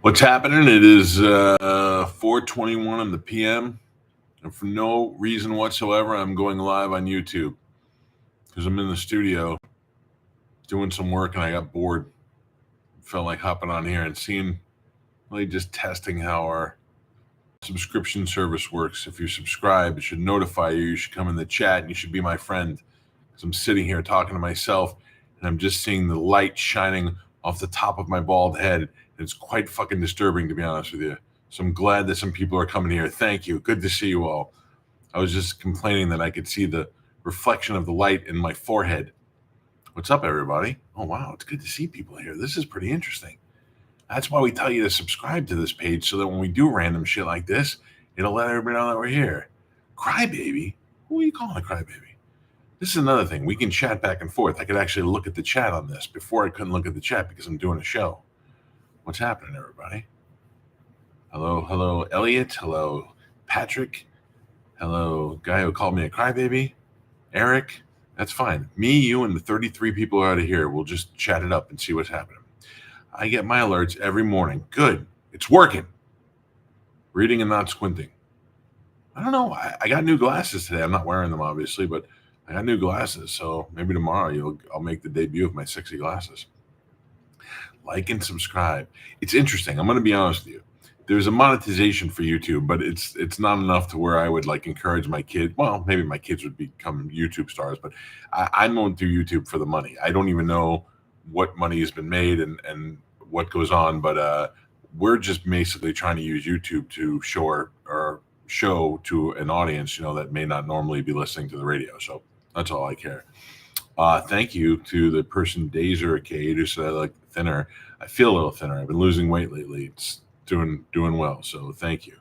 What's happening? It is 4:21 in the PM, and for no reason whatsoever, I'm going live on YouTube because I'm in the studio doing some work and I got bored. Felt like hopping on here and seeing, really just testing how our subscription service works. If you subscribe, it should notify you. You should come in the chat and you should be my friend. Because I'm sitting here talking to myself and I'm just seeing the light shining off the top of my bald head. It's quite fucking disturbing, to be honest with you. So I'm glad that some people are coming here. Thank you. Good to see you all. I was just complaining that I could see the reflection of the light in my forehead. What's up, everybody? Oh, wow. It's good to see people here. This is pretty interesting. That's why we tell you to subscribe to this page so that when we do random shit like this, it'll let everybody know that we're here. Crybaby? Who are you calling a crybaby? This is another thing. We can chat back and forth. I could actually look at the chat on this. Before I couldn't look at the chat because I'm doing a show. What's happening, everybody? Hello, Elliot. Hello, Patrick. Hello, guy who called me a crybaby. Eric. That's fine. Me, you, and the 33 people out of here, we'll just chat it up and see what's happening. I get my alerts every morning. Good. It's working. Reading and not squinting. I don't know. I got new glasses today. I'm not wearing them, obviously, but I got new glasses. So maybe tomorrow I'll make the debut of my sexy glasses. Like and subscribe. It's interesting. I'm going to be honest with you. There's a monetization for YouTube, but it's not enough to where I would like encourage my kids. Well, maybe my kids would become YouTube stars, but I don't do YouTube for the money. I don't even know what money has been made and what goes on, but we're just basically trying to use YouTube to show to an audience, that may not normally be listening to the radio. So that's all I care. Thank you to the person Dazer Arcade who said I look thinner. I feel a little thinner. I've been losing weight lately. It's doing well. So thank you.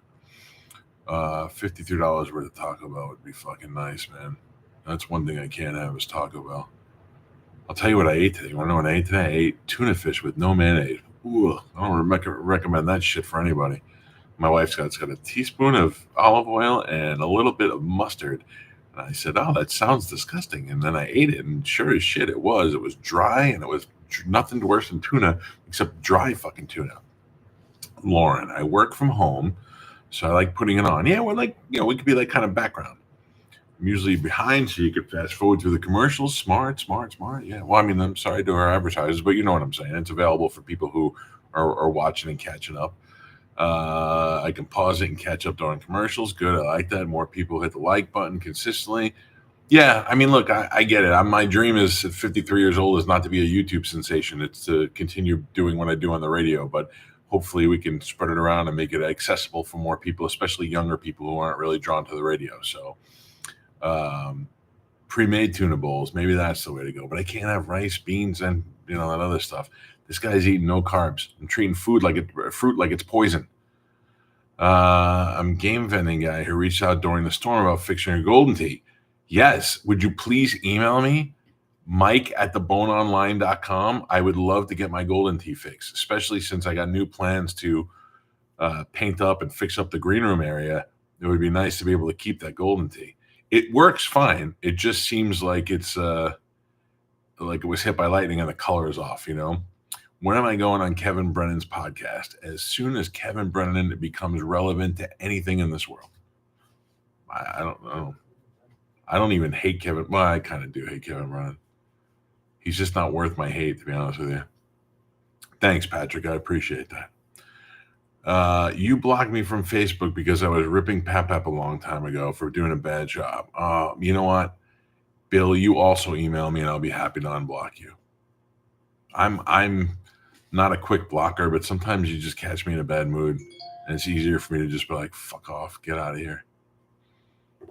$53 worth of Taco Bell would be fucking nice, man. That's one thing I can't have is Taco Bell. I'll tell you what I ate today. You want to know what I ate today? I ate tuna fish with no mayonnaise. Ooh, I don't recommend that shit for anybody. My wife's got a teaspoon of olive oil and a little bit of mustard. And I said, oh, that sounds disgusting. And then I ate it, and sure as shit, it was. It was dry, and it was nothing worse than tuna except dry fucking tuna. Lauren, I work from home, so I like putting it on. Yeah, we're like, we could be like kind of background. I'm usually behind, so you could fast forward through the commercials. Smart. Yeah. Well, I mean, I'm sorry to our advertisers, but you know what I'm saying. It's available for people who are watching and catching up. I can pause it and catch up during commercials. Good. I like that. More people hit the like button consistently. Yeah. I mean, look, I get it. My dream is at 53 years old is not to be a YouTube sensation. It's to continue doing what I do on the radio, but hopefully we can spread it around and make it accessible for more people, especially younger people who aren't really drawn to the radio. So, pre-made tuna bowls, maybe that's the way to go, but I can't have rice, beans, and that other stuff. This guy's eating no carbs. I'm treating fruit like it's poison. I'm game vending guy who reached out during the storm about fixing your golden tea. Yes. Would you please email me, mike@theboneonline.com? I would love to get my golden tea fixed, especially since I got new plans to paint up and fix up the green room area. It would be nice to be able to keep that golden tea. It works fine. It just seems like it's like it was hit by lightning and the color is off, When am I going on Kevin Brennan's podcast? As soon as Kevin Brennan becomes relevant to anything in this world. I don't know. I don't even hate Kevin. Well, I kind of do hate Kevin Brennan. He's just not worth my hate, to be honest with you. Thanks, Patrick. I appreciate that. You blocked me from Facebook because I was ripping Pap a long time ago for doing a bad job. You know what? Bill, you also email me and I'll be happy to unblock you. I'm not a quick blocker, but sometimes you just catch me in a bad mood and it's easier for me to just be like, fuck off, get out of here.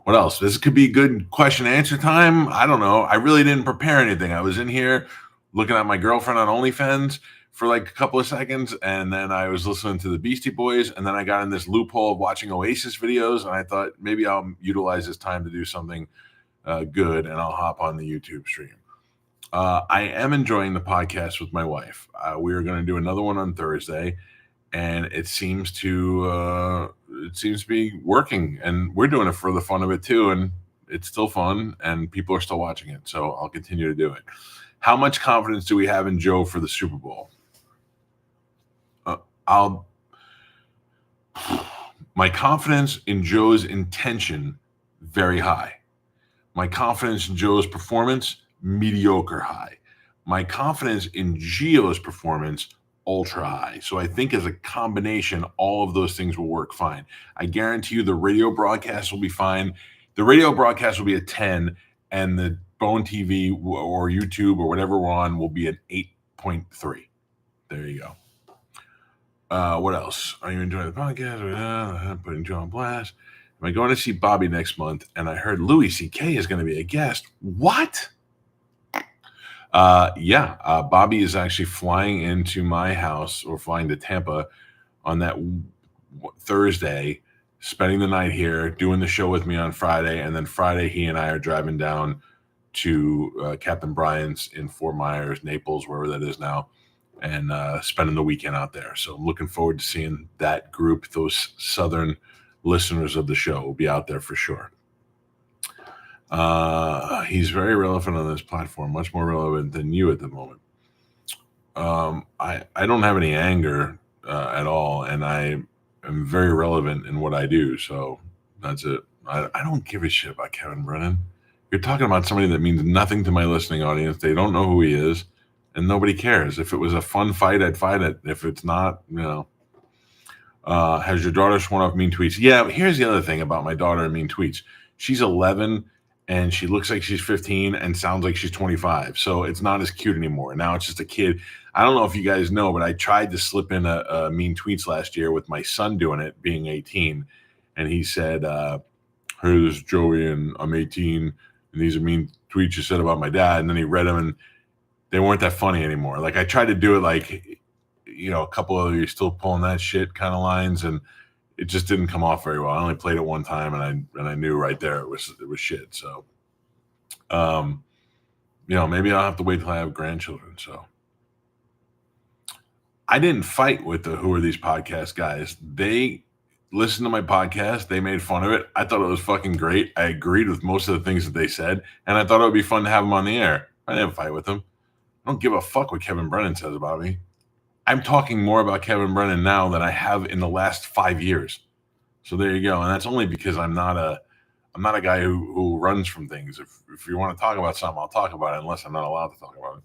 What else? This could be good question answer time. I don't know. I really didn't prepare anything. I was in here looking at my girlfriend on OnlyFans for like a couple of seconds, and then I was listening to the Beastie Boys, and then I got in this loophole of watching Oasis videos, and I thought maybe I'll utilize this time to do something good, and I'll hop on the YouTube stream. I am enjoying the podcast with my wife. We are going to do another one on Thursday, and it seems to be working, and we're doing it for the fun of it too, and it's still fun, and people are still watching it, so I'll continue to do it. How much confidence do we have in Joe for the Super Bowl? My confidence in Joe's intention, very high. My confidence in Joe's performance, mediocre high. My confidence in Gio's performance, ultra high. So I think as a combination, all of those things will work fine. I guarantee you the radio broadcast will be fine. The radio broadcast will be a 10, and the Bone TV or YouTube or whatever we're on will be an 8.3. There you go. What else? Are you enjoying the podcast? Putting Joe on blast. Am I going to see Bobby next month? And I heard Louis C.K. is going to be a guest. What? Yeah. Bobby is actually flying into my house or flying to Tampa on that Thursday, spending the night here, doing the show with me on Friday. And then Friday, he and I are driving down to Captain Brian's in Fort Myers, Naples, wherever that is now, and spending the weekend out there. So I'm looking forward to seeing that group, those Southern listeners of the show will be out there for sure. He's very relevant on this platform, much more relevant than you at the moment. I don't have any anger at all, and I am very relevant in what I do. So that's it. I don't give a shit about Kevin Brennan. You're talking about somebody that means nothing to my listening audience. They don't know who he is, and nobody cares. If it was a fun fight, I'd fight it. If it's not, has your daughter sworn off mean tweets? Yeah, here's the other thing about my daughter and mean tweets. She's 11, and she looks like she's 15 and sounds like she's 25. So it's not as cute anymore. Now it's just a kid. I don't know if you guys know, but I tried to slip in a mean tweets last year with my son doing it, being 18. And he said, hey, this is Joey, and I'm 18, and these are mean tweets you said about my dad. And then he read them, and they weren't that funny anymore. Like I tried to do it like, a couple of you still pulling that shit kind of lines, and it just didn't come off very well. I only played it one time, and I knew right there it was shit. So, maybe I'll have to wait till I have grandchildren. So, I didn't fight with the Who Are These Podcast guys. They listened to my podcast. They made fun of it. I thought it was fucking great. I agreed with most of the things that they said, and I thought it would be fun to have them on the air. I didn't fight with them. I don't give a fuck what Kevin Brennan says about me. I'm talking more about Kevin Brennan now than I have in the last 5 years. So there you go. And that's only because I'm not a guy who runs from things. If you want to talk about something, I'll talk about it unless I'm not allowed to talk about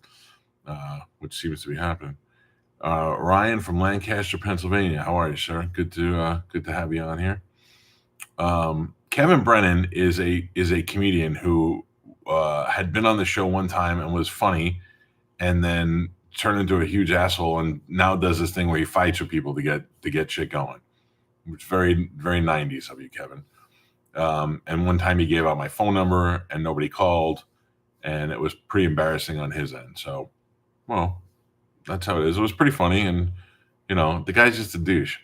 it, which seems to be happening. Ryan from Lancaster, Pennsylvania. How are you, sir? Good to have you on here. Kevin Brennan is a comedian who had been on the show one time and was funny, and then turned into a huge asshole, and now does this thing where he fights with people to get shit going. It's very, very 90s of you, Kevin. And one time he gave out my phone number and nobody called, and it was pretty embarrassing on his end. So, well, that's how it is. It was pretty funny, and the guy's just a douche.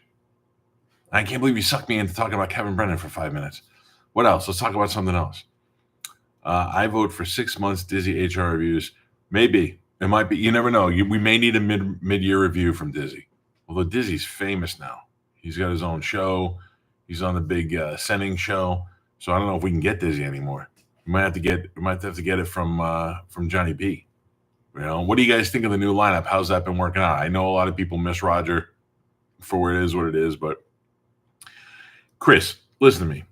I can't believe you sucked me into talking about Kevin Brennan for 5 minutes. What else? Let's talk about something else. I vote for 6 months Dizzy HR reviews. Maybe. It might be. You never know. We may need a mid-year review from Dizzy. Although Dizzy's famous now. He's got his own show. He's on the big Sending show. So I don't know if we can get Dizzy anymore. We might have to get it from Johnny B. What do you guys think of the new lineup? How's that been working out? I know a lot of people miss Roger for what it is, but Chris, listen to me.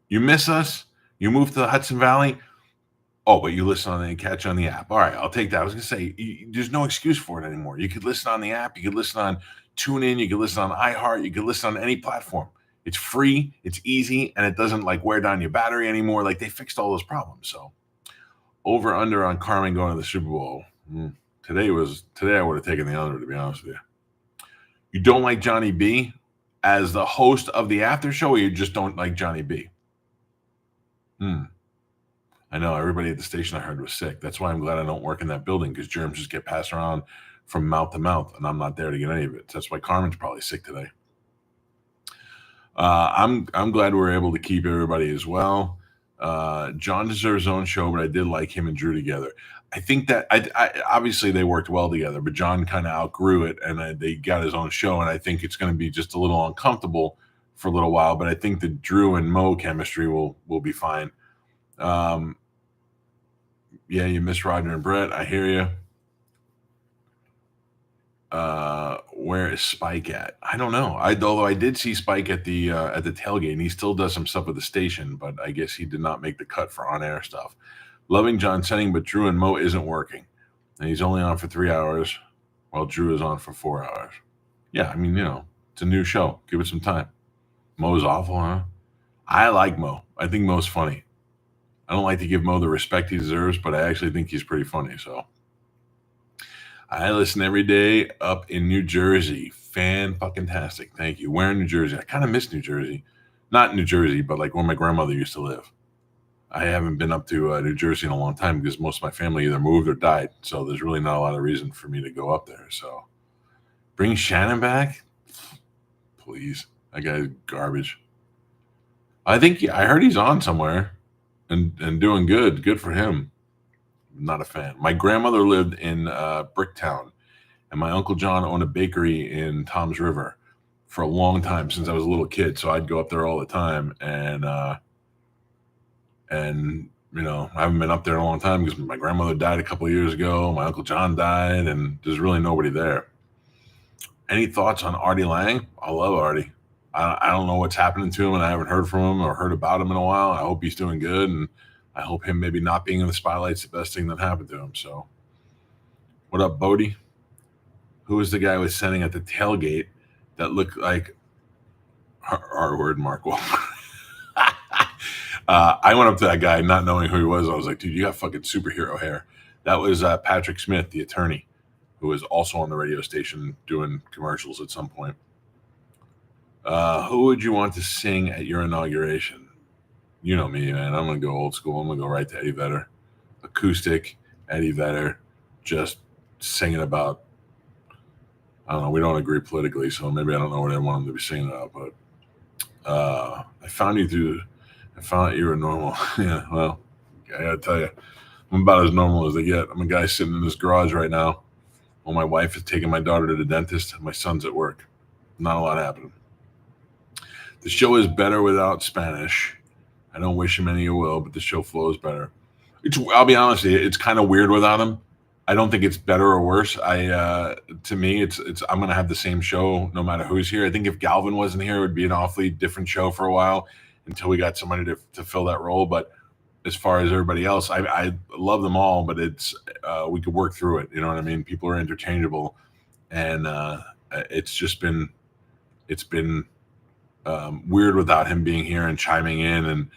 You miss us. You moved to the Hudson Valley. Oh, but you listen on and catch on the app. All right, I'll take that. I was going to say, there's no excuse for it anymore. You could listen on the app. You could listen on TuneIn. You could listen on iHeart. You could listen on any platform. It's free. It's easy, and it doesn't wear down your battery anymore. They fixed all those problems. So, over under on Carmen going to the Super Bowl. Today I would have taken the under, to be honest with you. You don't like Johnny B as the host of the after show, or you just don't like Johnny B? I know everybody at the station I heard was sick. That's why I'm glad I don't work in that building, because germs just get passed around from mouth to mouth, and I'm not there to get any of it. That's why Carmen's probably sick today. I'm glad we're able to keep everybody as well. John deserves his own show, but I did like him and Drew together. I think that I obviously they worked well together, but John kind of outgrew it, and they got his own show, and I think it's going to be just a little uncomfortable for a little while, but I think the Drew and Mo chemistry will be fine. Yeah, you miss Roger and Brett. I hear you. where is Spike at? I don't know. Although I did see Spike at the tailgate, and he still does some stuff with the station, but I guess he did not make the cut for on air stuff. Loving John Senning, but Drew and Mo isn't working, and he's only on for 3 hours, while Drew is on for 4 hours. Yeah, I mean, it's a new show. Give it some time. Mo's awful, huh? I like Mo. I think Mo's funny. I don't like to give Mo the respect he deserves, but I actually think he's pretty funny. So I listen every day up in New Jersey. Fan-fucking-tastic. Thank you. Where in New Jersey? I kind of miss New Jersey. Not New Jersey, but like where my grandmother used to live. I haven't been up to New Jersey in a long time because most of my family either moved or died. So there's really not a lot of reason for me to go up there. So bring Shannon back? Please. That guy's garbage. I heard he's on somewhere and doing good. Good for him. Not a fan. My grandmother lived in Bricktown, and my Uncle John owned a bakery in Toms River for a long time since I was a little kid. So I'd go up there all the time, and I haven't been up there in a long time because my grandmother died a couple of years ago. My Uncle John died, and there's really nobody there. Any thoughts on Artie Lang? I love Artie. I don't know what's happening to him, and I haven't heard from him or heard about him in a while. I hope he's doing good, and I hope him maybe not being in the spotlight's the best thing that happened to him. So, what up, Bodie? Who was the guy who was sending at the tailgate that looked like our word, Mark Wahlberg? I went up to that guy not knowing who he was. I was like, dude, you got fucking superhero hair. That was Patrick Smith, the attorney, who was also on the radio station doing commercials at some point. Who would you want to sing at your inauguration? You know me, man. I'm going to go old school. I'm going to go right to Eddie Vedder. Acoustic, Eddie Vedder, just singing about, I don't know, we don't agree politically, so maybe I don't know what I want him to be singing about, but I found out you were normal. Yeah, well, I got to tell you, I'm about as normal as they get. I'm a guy sitting in this garage right now while my wife is taking my daughter to the dentist and my son's at work. Not a lot happening. The show is better without Spanish. I don't wish him any ill will, but the show flows better. I'll be honest with you, it's kind of weird without him. I don't think it's better or worse. To me, it's I'm gonna have the same show no matter who's here. I think if Galvin wasn't here, it would be an awfully different show for a while until we got somebody to fill that role. But as far as everybody else, I love them all, but it's we could work through it. You know what I mean? People are interchangeable, and it's been weird without him being here and chiming in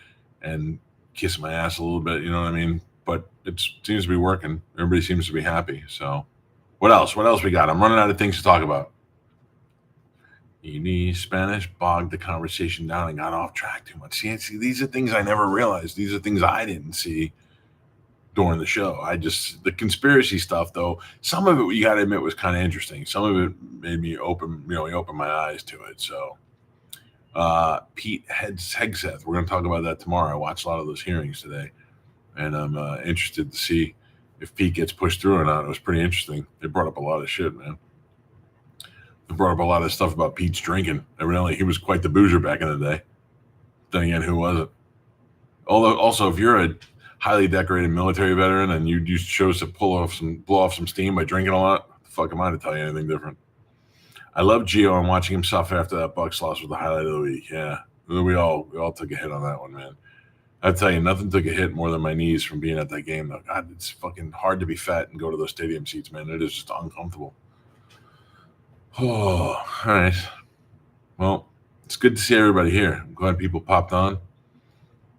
and kissing my ass a little bit. You know what I mean? But it seems to be working. Everybody seems to be happy. So what else? What else we got? I'm running out of things to talk about. Spanish bogged the conversation down and got off track too much. See, these are things I never realized. These are things I didn't see during the show. The conspiracy stuff, though, some of it, you got to admit, was kind of interesting. Some of it made me open my eyes to it. So Pete Hegseth, we're going to talk about that tomorrow. I watched a lot of those hearings today, and I'm interested to see if Pete gets pushed through or not. It was pretty interesting. They brought up a lot of shit, man. They brought up a lot of stuff about Pete's drinking. Evidently, he was quite the boozer back in the day. Then again, who wasn't? Although, also, if you're a highly decorated military veteran and you chose to blow off some steam by drinking a lot, the fuck am I to tell you anything different? I love Gio, and watching him suffer after that Bucs loss was the highlight of the week. Yeah, we all took a hit on that one, man. I tell you, nothing took a hit more than my knees from being at that game, though. God, it's fucking hard to be fat and go to those stadium seats, man. It is just uncomfortable. Oh, all right. Well, it's good to see everybody here. I'm glad people popped on.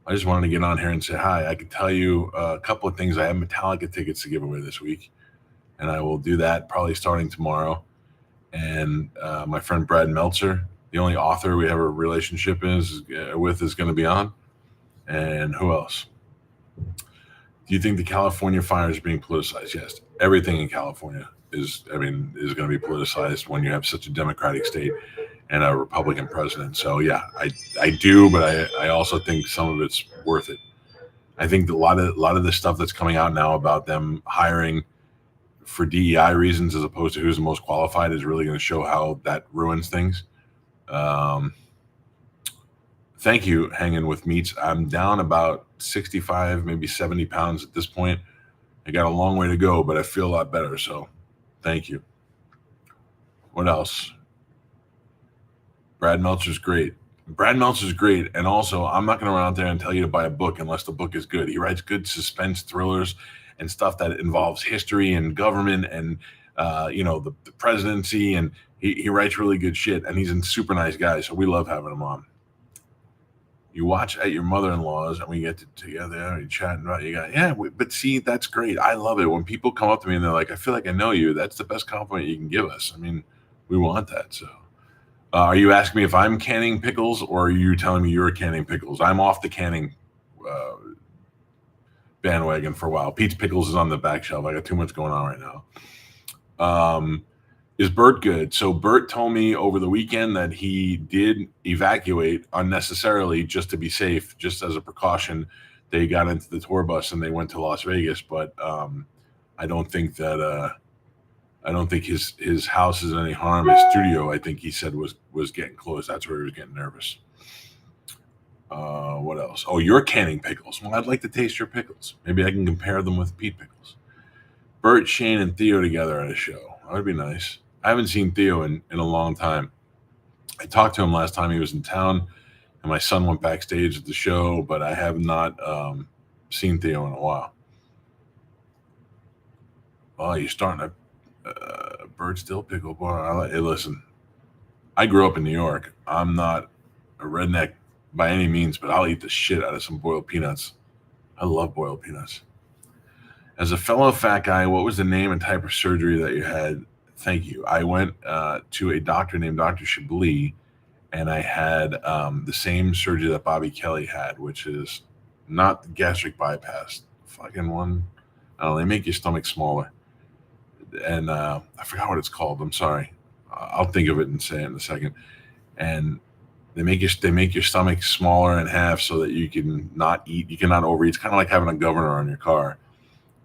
I just wanted to get on here and say hi. I could tell you a couple of things. I have Metallica tickets to give away this week, and I will do that probably starting tomorrow. And my friend Brad Meltzer, the only author we have a relationship with, is going to be on. And who else? Do you think the California fires are being politicized? Yes. Everything in California is going to be politicized when you have such a Democratic state and a Republican president. So yeah, I do, but I also think some of it's worth it. I think a lot of the stuff that's coming out now about them hiring for DEI reasons as opposed to who's the most qualified is really going to show how that ruins things. Thank you, hanging with meats. I'm down about 65, maybe 70 pounds at this point. I got a long way to go, but I feel a lot better. So thank you. What else? Brad Meltzer's great. Brad Meltzer's great. And also, I'm not going to run out there and tell you to buy a book unless the book is good. He writes good suspense thrillers and stuff that involves history and government and, the presidency. And he writes really good shit. And he's a super nice guy. So we love having him on. You watch at your mother-in-law's and we get together and chatting about you guys. Yeah, but see, that's great. I love it when people come up to me and they're like, I feel like I know you. That's the best compliment you can give us. I mean, we want that. So are you asking me if I'm canning pickles or are you telling me you're canning pickles? I'm off the canning bandwagon for a while. Pete's Pickles is on the back shelf. I got too much going on right now. Is Bert good? So Bert told me over the weekend that he did evacuate unnecessarily just to be safe, just as a precaution. They got into the tour bus and they went to Las Vegas, but I don't think his house is in any harm. His studio, I think he said was getting close. That's where he was getting nervous. What else? Oh, you're canning pickles. Well, I'd like to taste your pickles. Maybe I can compare them with Pete Pickles. Bert, Shane, and Theo together at a show. That would be nice. I haven't seen Theo in a long time. I talked to him last time he was in town, and my son went backstage at the show, but I have not seen Theo in a while. Oh, you're starting a Bert Still Pickle Bar. Hey, listen, I grew up in New York. I'm not a redneck by any means, but I'll eat the shit out of some boiled peanuts. I love boiled peanuts. As a fellow fat guy, what was the name and type of surgery that you had? Thank you. I went to a doctor named Dr. Chablis, and I had the same surgery that Bobby Kelly had, which is not gastric bypass. Fucking one. I don't know, they make your stomach smaller. And I forgot what it's called. I'm sorry. I'll think of it and say it in a second. And they make your stomach smaller in half so that you can not eat. You cannot overeat. It's kind of like having a governor on your car.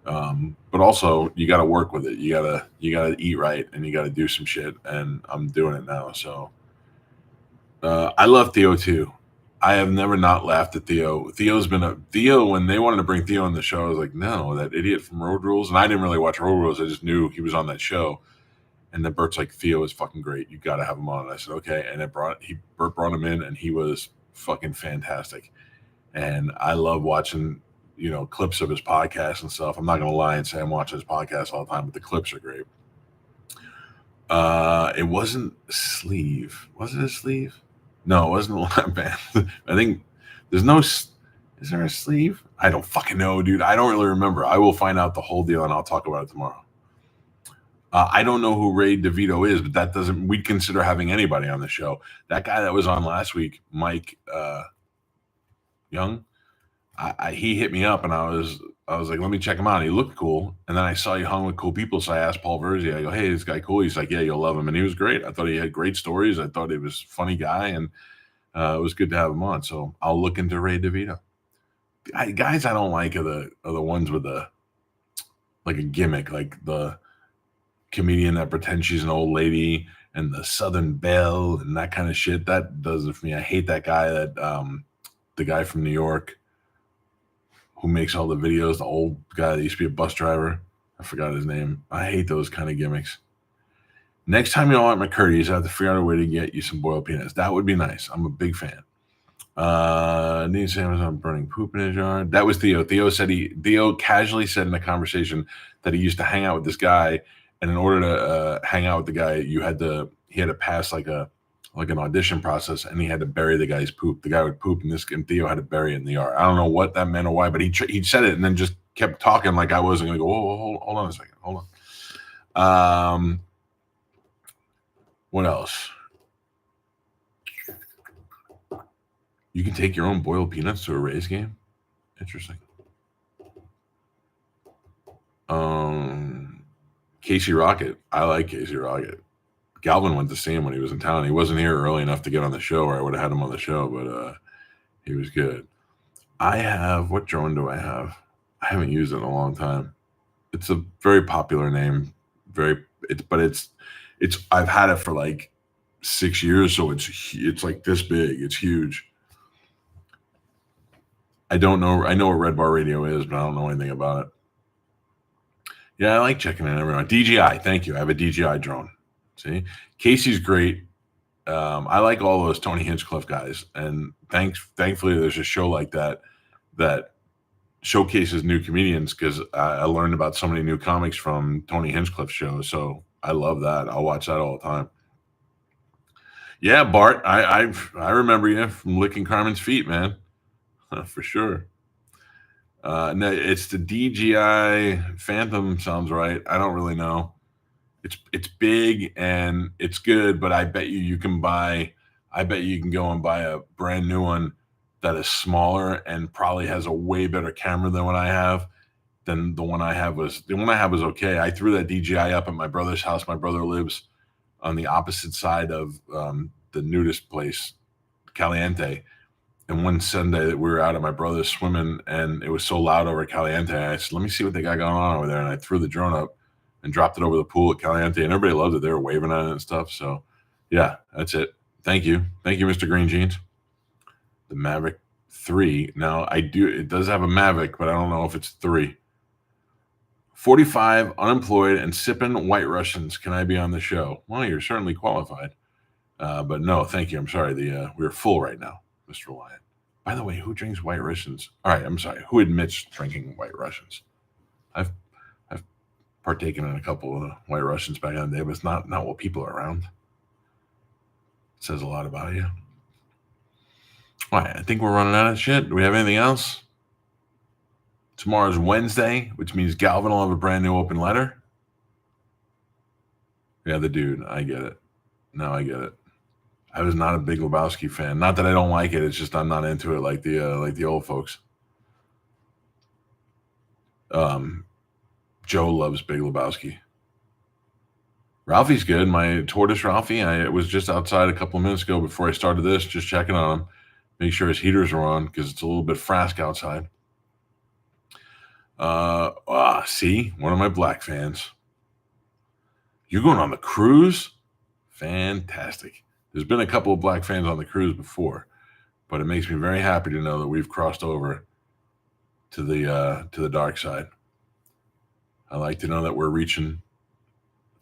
But also you got to work with it. You gotta eat right and you got to do some shit. And I'm doing it now. So I love Theo too. I have never not laughed at Theo. Theo when they wanted to bring Theo on the show. I was like, no, that idiot from Road Rules. And I didn't really watch Road Rules. I just knew he was on that show. And then Bert's like, Theo is fucking great. You got to have him on. And I said, okay. And Bert brought him in, and he was fucking fantastic. And I love watching, clips of his podcast and stuff. I'm not gonna lie and say I'm watching his podcast all the time, but the clips are great. It wasn't Sleeve. Was it a Sleeve? No, it wasn't a lap band. I think there's no. Is there a Sleeve? I don't fucking know, dude. I don't really remember. I will find out the whole deal and I'll talk about it tomorrow. I don't know who Ray DeVito is, but that doesn't. We'd consider having anybody on the show. That guy that was on last week, Mike Young. He hit me up and I was like, let me check him out. He looked cool. And then I saw he hung with cool people. So I asked Paul Verzi, I go, hey, this guy cool? He's like, yeah, you'll love him. And he was great. I thought he had great stories. I thought he was a funny guy. And it was good to have him on. So I'll look into Ray DeVito. Guys I don't like are the ones with like a gimmick, like the comedian that pretends she's an old lady and the Southern Belle and that kind of shit. That does it for me. I hate that guy the guy from New York who makes all the videos, the old guy that used to be a bus driver. I forgot his name. I hate those kind of gimmicks. Next time you're all at McCurdy's, I have to figure out a way to get you some boiled peanuts. That would be nice. I'm a big fan. Dean Sanders on burning poop in his yard. That was Theo. Theo casually said in a conversation that he used to hang out with this guy, and in order to hang out with the guy, he had to pass like an audition process, and he had to bury the guy's poop. The guy would poop, and Theo had to bury it in the yard. I don't know what that meant or why, but he said it and then just kept talking like I wasn't going to go, whoa, hold on a second. Hold on. What else? You can take your own boiled peanuts to a Rays game? Interesting. Casey Rocket. I like Casey Rocket. Galvin went to see him when he was in town. He wasn't here early enough to get on the show, or I would have had him on the show, but he was good. What drone do I have? I haven't used it in a long time. It's a very popular name. I've had it for like 6 years, so it's like this big. It's huge. I don't know. I know what Red Bar Radio is, but I don't know anything about it. Yeah, I like checking in everyone. DJI, thank you. I have a DJI drone. See, Casey's great. I like all those Tony Hinchcliffe guys, and thankfully, there's a show like that showcases new comedians because I learned about so many new comics from Tony Hinchcliffe's show. So I love that. I'll watch that all the time. Yeah, Bart, I remember you from licking Carmen's feet, man, for sure. No, it's the DGI Phantom. Sounds right. I don't really know. It's big and it's good, but I bet you can buy. I bet you can go and buy a brand new one that is smaller and probably has a way better camera than what I have. Than the one I have was okay. I threw that DJI up at my brother's house. My brother lives on the opposite side of the nudist place, Caliente. And one Sunday that we were out at my brother's swimming, and it was so loud over at Caliente, I said, "Let me see what they got going on over there." And I threw the drone up and dropped it over the pool at Caliente, and everybody loved it. They were waving at it and stuff. So, yeah, that's it. Thank you, Mr. Green Jeans. The Mavic 3. Now it does have a Mavic, but I don't know if it's 3. 45, unemployed, and sipping White Russians. Can I be on the show? Well, you're certainly qualified. But no, thank you. I'm sorry. We're full right now, Mr. Lyon. By the way, who drinks White Russians? All right, I'm sorry. Who admits drinking White Russians? I've partaken in a couple of White Russians back in the day, but it's not what people are around. It says a lot about you. All right, I think we're running out of shit. Do we have anything else? Tomorrow's Wednesday, which means Galvin will have a brand new open letter. Yeah, the dude. I get it. No, I get it. I was not a big Lebowski fan. Not that I don't like it. It's just I'm not into it like the old folks. Joe loves Big Lebowski. Ralphie's good. My Tortoise Ralphie. I was just outside a couple of minutes ago before I started this, just checking on him, make sure his heaters are on because it's a little bit frask outside. See, one of my black fans. You going on the cruise? Fantastic. There's been a couple of black fans on the cruise before, but it makes me very happy to know that we've crossed over to the dark side. I like to know that we're reaching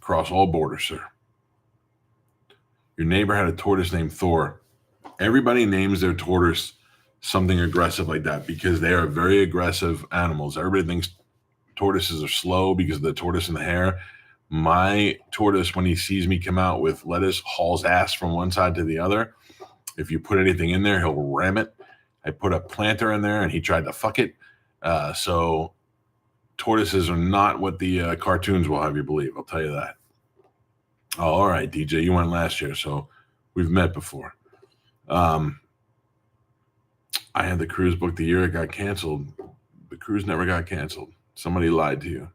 across all borders, sir. Your neighbor had a tortoise named Thor. Everybody names their tortoise something aggressive like that because they are very aggressive animals. Everybody thinks tortoises are slow because of the tortoise and the hare. My tortoise, when he sees me come out with lettuce, hauls ass from one side to the other. If you put anything in there, he'll ram it. I put a planter in there and he tried to fuck it. So tortoises are not what the cartoons will have you believe. I'll tell you that. Oh, all right, DJ, you went last year, so we've met before. I had the cruise booked the year it got canceled. The cruise never got canceled. Somebody lied to you.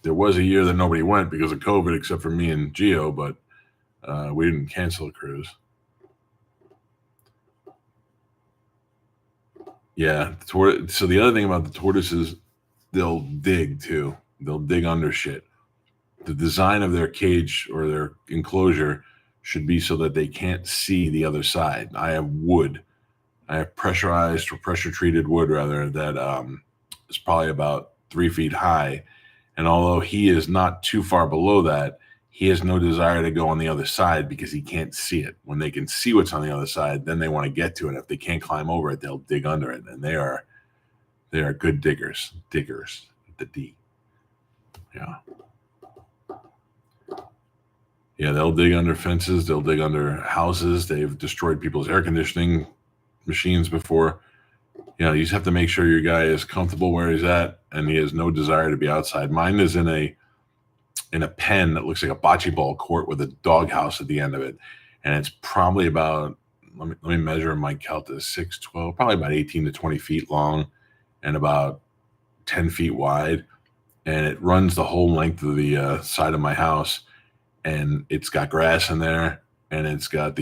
There was a year that nobody went because of COVID, except for me and Gio, but we didn't cancel a cruise. Yeah. So the other thing about the tortoises, they'll dig too. They'll dig under shit. The design of their cage or their enclosure should be so that they can't see the other side. I have wood. I have pressurized or pressure-treated wood, rather, that is probably about 3 feet high. And although he is not too far below that, he has no desire to go on the other side because he can't see it. When they can see what's on the other side, then they want to get to it. If they can't climb over it, they'll dig under it. And they are good diggers. Diggers, the D. Yeah. Yeah, they'll dig under fences. They'll dig under houses. They've destroyed people's air conditioning machines before. You just have to make sure your guy is comfortable where he's at and he has no desire to be outside. Mine is in a pen that looks like a bocce ball court with a doghouse at the end of it. And it's probably about, let me measure my Calta, 6'12", probably about 18 to 20 feet long and about 10 feet wide. And it runs the whole length of the side of my house. And it's got grass in there. And it's got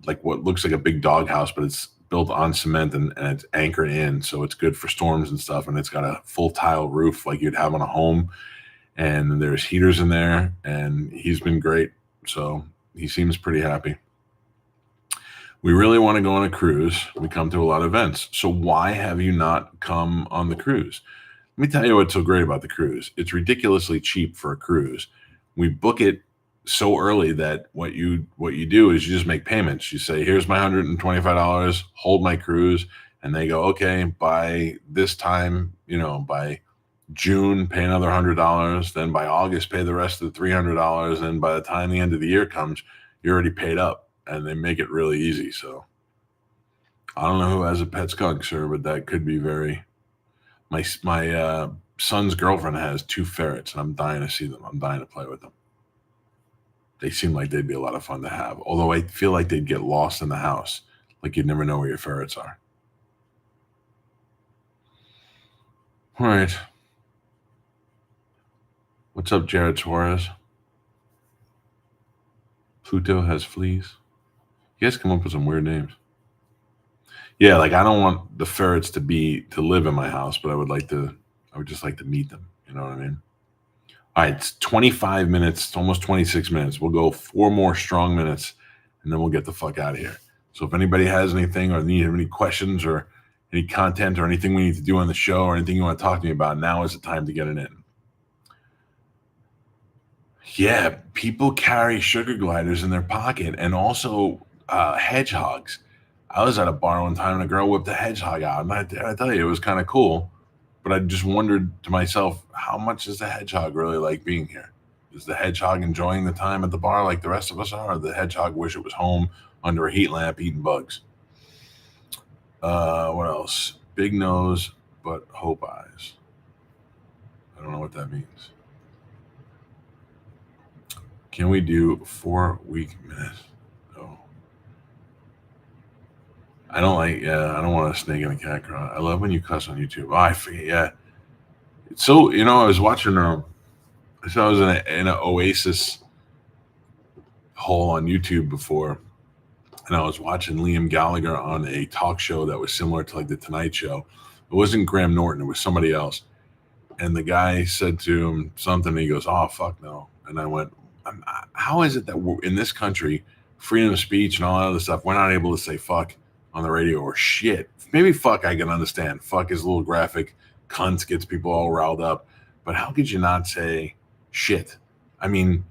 like what looks like a big doghouse, but it's built on cement and it's anchored in. So it's good for storms and stuff. And it's got a full tile roof like you'd have on a home. And there's heaters in there, and he's been great. So he seems pretty happy. We really want to go on a cruise. We come to a lot of events. So why have you not come on the cruise? Let me tell you what's so great about the cruise. It's ridiculously cheap for a cruise. We book it so early that what you do is you just make payments. You say, here's my $125, hold my cruise, and they go, okay, by this time, by June, pay another $100. Then by August, pay the rest of the $300. And by the time the end of the year comes, you're already paid up, and they make it really easy. So I don't know who has a pet skunk, sir, but that could be very. My son's girlfriend has 2 ferrets, and I'm dying to see them. I'm dying to play with them. They seem like they'd be a lot of fun to have. Although I feel like they'd get lost in the house. Like you'd never know where your ferrets are. All right. What's up, Jared Suarez? Pluto has fleas. You guys come up with some weird names. Yeah, like I don't want the ferrets to live in my house, but I would just like to meet them. You know what I mean? All right, it's 25 minutes, almost 26 minutes. We'll go 4 more strong minutes, and then we'll get the fuck out of here. So if anybody has anything or need any questions or any content or anything we need to do on the show or anything you want to talk to me about, now is the time to get it in. Yeah, people carry sugar gliders in their pocket and also hedgehogs. I was at a bar one time and a girl whipped a hedgehog out, and I tell you, it was kind of cool. But I just wondered to myself, how much does the hedgehog really like being here? Is the hedgehog enjoying the time at the bar like the rest of us are? Or the hedgehog wish it was home under a heat lamp eating bugs? What else? Big nose, but hope eyes. I don't know what that means. Can we do 4-week minutes? No. I don't want a snake in a cat crawl. I love when you cuss on YouTube. Oh, I forget. Yeah. So, I was watching, I was in an Oasis hole on YouTube before, and I was watching Liam Gallagher on a talk show that was similar to like the Tonight Show. It wasn't Graham Norton. It was somebody else. And the guy said to him something, and he goes, oh, fuck no. And I went, how is it that we're, in this country, freedom of speech and all that other stuff, we're not able to say fuck on the radio or shit? Maybe fuck I can understand. Fuck is a little graphic. Cunt gets people all riled up. But how could you not say shit? I mean,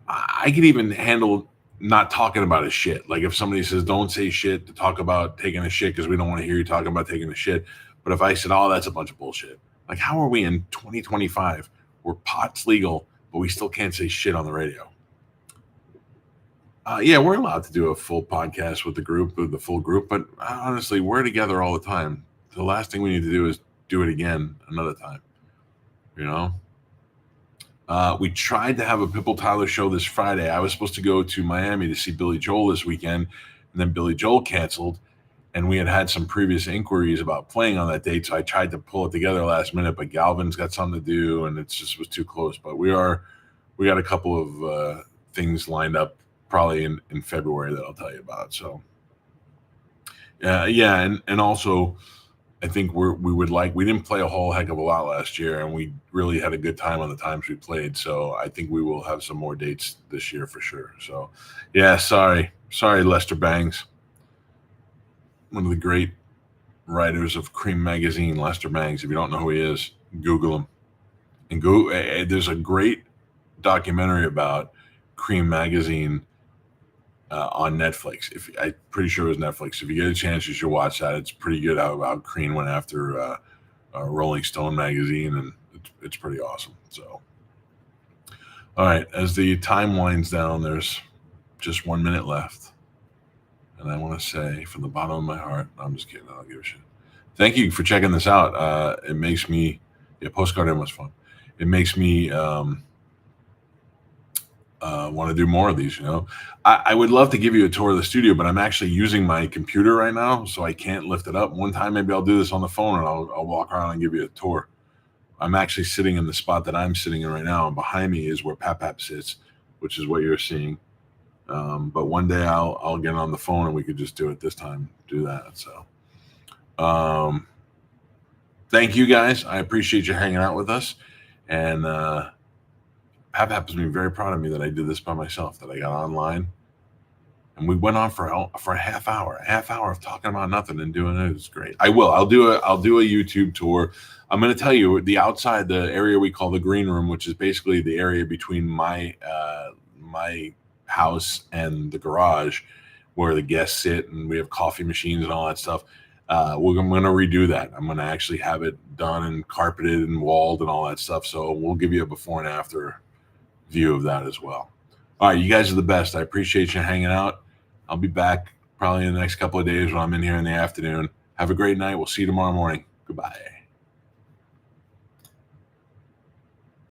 I could even handle not talking about a shit. Like if somebody says, don't say shit to talk about taking a shit because we don't want to hear you talking about taking a shit. But if I said, oh, that's a bunch of bullshit. Like, how are we in 2025 where pot's legal, but we still can't say shit on the radio? Yeah, we're allowed to do a full podcast with the full group. But honestly, we're together all the time. The last thing we need to do is do it again another time. We tried to have a Pipple Tyler show this Friday. I was supposed to go to Miami to see Billy Joel this weekend, and then Billy Joel canceled. And we had some previous inquiries about playing on that date, so I tried to pull it together last minute, but Galvin's got something to do, and it just was too close. But we got a couple of things lined up probably in February that I'll tell you about. So, yeah, and also I think we didn't play a whole heck of a lot last year, and we really had a good time on the times we played. So I think we will have some more dates this year for sure. So, yeah, sorry, Lester Bangs. One of the great writers of Cream Magazine, Lester Bangs. If you don't know who he is, Google him. And there's a great documentary about Cream Magazine on Netflix. I'm pretty sure it was Netflix. If you get a chance, you should watch that. It's pretty good how Cream went after Rolling Stone magazine, and it's pretty awesome. So, all right, as the time winds down, there's just 1 minute left. And I want to say from the bottom of my heart, I'm just kidding. I don't give a shit. Thank you for checking this out. It makes me, Postcard In was fun. It makes me want to do more of these, I would love to give you a tour of the studio, but I'm actually using my computer right now, so I can't lift it up. One time, maybe I'll do this on the phone, and I'll walk around and give you a tour. I'm actually sitting in the spot that I'm sitting in right now, and behind me is where Pap sits, which is what you're seeing. But one day I'll get on the phone and we could just do it this time, do that. So, thank you guys. I appreciate you hanging out with us. And, Pap has been very proud of me that I did this by myself, that I got online And we went on for a half hour of talking about nothing and doing it. It was great. I'll do a YouTube tour. I'm going to tell you the outside, the area we call the green room, which is basically the area between my house and the garage, where the guests sit, and we have coffee machines and all that stuff. I'm going to redo that. I'm going to actually have it done and carpeted and walled and all that stuff. So we'll give you a before and after view of that as well. All right, you guys are the best. I appreciate you hanging out. I'll be back probably in the next couple of days when I'm in here in the afternoon. Have a great night. We'll see you tomorrow morning. Goodbye.